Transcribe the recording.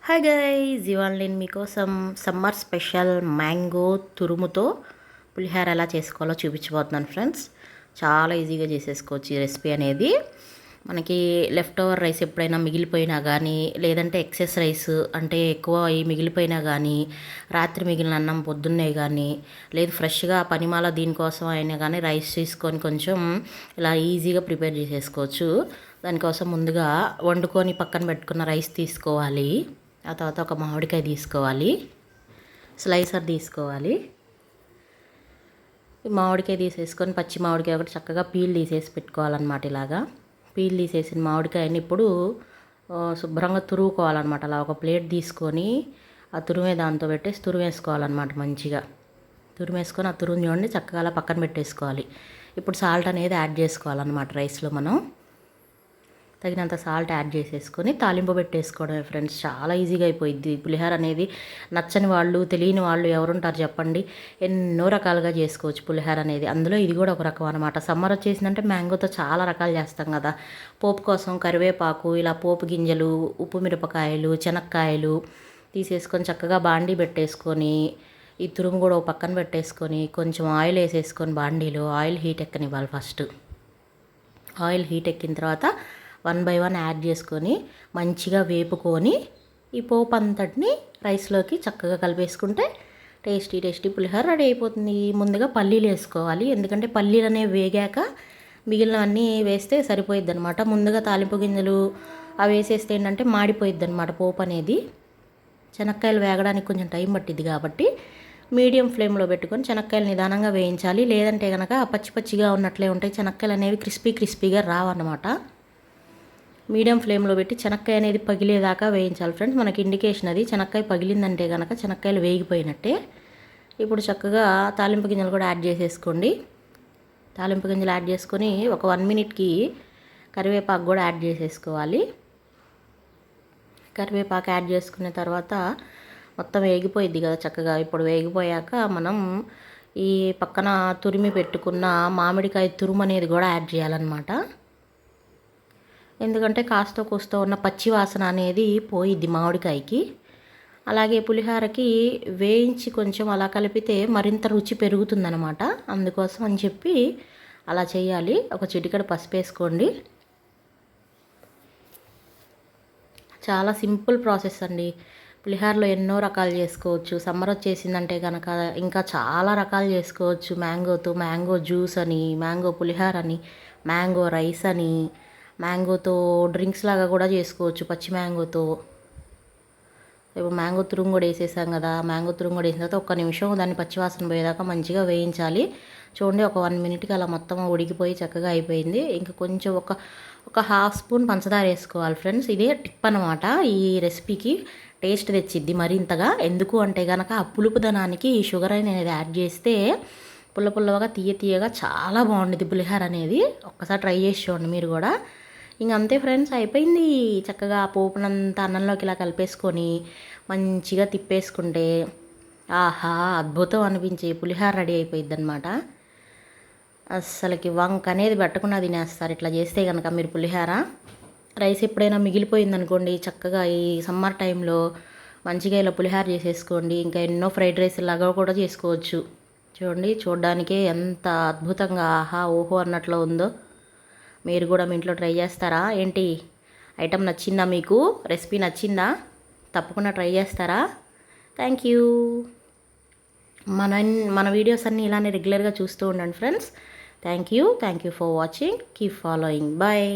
Hi guys, ఇవాళ నేను మీకోసం సమ్మర్ స్పెషల్ మ్యాంగో తురుముతో పులిహోర ఎలా చేసుకోవాలో చూపించబోతున్నాను ఫ్రెండ్స్. చాలా ఈజీగా చేసేసుకోవచ్చు ఈ రెసిపీ అనేది. మనకి లెఫ్ట్ ఓవర్ రైస్ ఎప్పుడైనా మిగిలిపోయినా కానీ, లేదంటే ఎక్సెస్ రైస్ అంటే ఎక్కువ మిగిలిపోయినా కానీ, రాత్రి మిగిలిన అన్నం పొద్దున్నే కానీ, లేదు ఫ్రెష్గా పనిమాల దీనికోసం అయినా కానీ రైస్ తీసుకొని కొంచెం ఇలా ఈజీగా ప్రిపేర్ చేసేసుకోవచ్చు. దానికోసం ముందుగా వండుకొని పక్కన పెట్టుకున్న రైస్ తీసుకోవాలి. ఆ తర్వాత ఒక మామిడికాయ తీసుకోవాలి, స్లైసర్ తీసుకోవాలి. ఈ మామిడికాయ తీసేసుకొని పచ్చి మామిడికాయ ఒకటి చక్కగా పీల్ తీసేసి పెట్టుకోవాలన్నమాట. ఇలాగా పీల్ తీసేసిన మామిడికాయని ఇప్పుడు శుభ్రంగా తురుముకోవాలన్నమాట. అలా ఒక ప్లేట్ తీసుకొని ఆ తురుమే దాంతో పెట్టేసి తురుమేసుకోవాలన్నమాట. మంచిగా తురుమేసుకొని ఆ తురుము చూడండి చక్కగా అలా పక్కన పెట్టేసుకోవాలి. ఇప్పుడు సాల్ట్ అనేది యాడ్ చేసుకోవాలన్నమాట. రైస్లో మనం తగినంత సాల్ట్ యాడ్ చేసేసుకొని తాలింపు పెట్టేసుకోవడమే ఫ్రెండ్స్. చాలా ఈజీగా అయిపోయింది పులిహోర అనేది. నచ్చని వాళ్ళు, తెలియని వాళ్ళు ఎవరుంటారు చెప్పండి. ఎన్నో రకాలుగా చేసుకోవచ్చు పులిహోర అనేది. అందులో ఇది కూడా ఒక రకం అనమాట. సమ్మర్ వచ్చేసిందంటే మ్యాంగోతో చాలా రకాలు చేస్తాం కదా. పోపు కోసం కరివేపాకు, ఇలా పోపు గింజలు, ఉప్పు మిరపకాయలు, శనక్కాయలు తీసేసుకొని చక్కగా బాండీ పెట్టేసుకొని, ఈ తురుము కూడా ఒక పక్కన పెట్టేసుకొని, కొంచెం ఆయిల్ వేసేసుకొని బాండీలో ఆయిల్ హీట్ ఎక్కనివ్వాలి. ఫస్ట్ ఆయిల్ హీట్ ఎక్కిన తర్వాత 1 by 1 యాడ్ చేసుకొని మంచిగా వేపుకొని ఈ పోపు అంతటిని రైస్లోకి చక్కగా కలిపేసుకుంటే టేస్టీ పులిహోర రెడీ అయిపోతుంది. ముందుగా పల్లీలు వేసుకోవాలి, ఎందుకంటే పల్లీలు అనేవి వేగాక మిగిలినవన్నీ వేస్తే సరిపోయిద్ది అనమాట. ముందుగా తాలింపు గింజలు అవి వేసేస్తే ఏంటంటే మాడిపోయిద్ది అనమాట పోపు అనేది. శనక్కాయలు వేగడానికి కొంచెం టైం పట్టిద్ది కాబట్టి మీడియం ఫ్లేమ్లో పెట్టుకొని శనక్కాయలు నిదానంగా వేయించాలి. లేదంటే కనుక పచ్చిగా ఉన్నట్లే ఉంటాయి, శనక్కాయలు అనేవి క్రిస్పీగా రావన్నమాట. మీడియం ఫ్లేమ్లో పెట్టి శనక్కాయ అనేది పగిలేదాకా వేయించాలి ఫ్రెండ్స్. మనకి ఇండికేషన్ అది. శనక్కాయ పగిలిందంటే కనుక శనక్కాయలు వేగిపోయినట్టే. ఇప్పుడు చక్కగా తాలింపు గింజలు కూడా యాడ్ చేసేసుకోండి. తాలింపు గింజలు యాడ్ చేసుకొని ఒక 1 minute కరివేపాకు కూడా యాడ్ చేసేసుకోవాలి. కరివేపాకు యాడ్ చేసుకున్న తర్వాత మొత్తం వేగిపోయిద్ది కదా చక్కగా. ఇప్పుడు వేగిపోయాక మనం ఈ పక్కన తురిమి పెట్టుకున్న మామిడికాయ తురుము అనేది కూడా యాడ్ చేయాలన్నమాట. ఎందుకంటే కాస్త కూస్తో ఉన్న పచ్చి వాసన అనేది పోయిద్ది మామిడికాయకి. అలాగే పులిహోరకి వేయించి కొంచెం అలా కలిపితే మరింత రుచి పెరుగుతుందనమాట. అందుకోసం అని చెప్పి అలా చేయాలి. ఒక చిటికెడు పసుపు వేసుకోండి. చాలా సింపుల్ ప్రాసెస్ అండి. పులిహోరలో ఎన్నో రకాలు చేసుకోవచ్చు. సమ్మర్ వచ్చేసిందంటే కనుక ఇంకా చాలా రకాలు చేసుకోవచ్చు. మ్యాంగోతో మ్యాంగో జ్యూస్ అని, మ్యాంగో పులిహోర అని, మ్యాంగో రైస్ అని, మ్యాంగోతో డ్రింక్స్ లాగా కూడా చేసుకోవచ్చు పచ్చి మ్యాంగోతో. ఇప్పుడు మ్యాంగో తురుము కూడా వేసేసాం కదా. మ్యాంగో తురుము కూడా వేసిన తర్వాత ఒక్క నిమిషం దాన్ని పచ్చివాసన పోయేదాకా మంచిగా వేయించాలి. చూడండి ఒక 1 minute అలా మొత్తం ఉడికిపోయి చక్కగా అయిపోయింది. ఇంకా కొంచెం ఒక 1/2 spoon పంచదార వేసుకోవాలి ఫ్రెండ్స్. ఇదే టిప్ అనమాట ఈ రెసిపీకి. టేస్ట్ తెచ్చిద్ది మరింతగా. ఎందుకు అంటే కనుక ఆ పులుపుదనానికి ఈ షుగర్ అనేది యాడ్ చేస్తే పుల్లగా తీయగా చాలా బాగుంటుంది పులిహోర అనేది. ఒక్కసారి ట్రై చేసి చూడండి మీరు కూడా. ఇంక అంతే ఫ్రెండ్స్, అయిపోయింది. చక్కగా ఆ పోపునంతా అన్నంలోకి ఇలా కలిపేసుకొని మంచిగా తిప్పేసుకుంటే ఆహా అద్భుతం అనిపించే పులిహోర రెడీ అయిపోయింది అనమాట. అస్సలకి వంక అనేది పెట్టకుండా తినేస్తారు ఇట్లా చేస్తే కనుక మీరు పులిహోర. రైస్ ఎప్పుడైనా మిగిలిపోయిందనుకోండి, చక్కగా ఈ సమ్మర్ టైంలో మంచిగా ఇలా పులిహోర చేసేసుకోండి. ఇంకా ఎన్నో ఫ్రైడ్ రైస్ లాగా కూడా చేసుకోవచ్చు. చూడండి, చూడడానికే ఎంత అద్భుతంగా ఆహా ఓహో అన్నట్లు ఉందో. మీరు కూడా మీ ఇంట్లో ట్రై చేస్తారా ఏంటి? ఐటెం నచ్చిందా మీకు? రెసిపీ నచ్చిందా? తప్పకుండా ట్రై చేస్తారా? Thank you. మన వీడియోస్ అన్నీ ఇలానే రెగ్యులర్గా చూస్తూ ఉండండి friends. Thank you for watching. Keep following. Bye.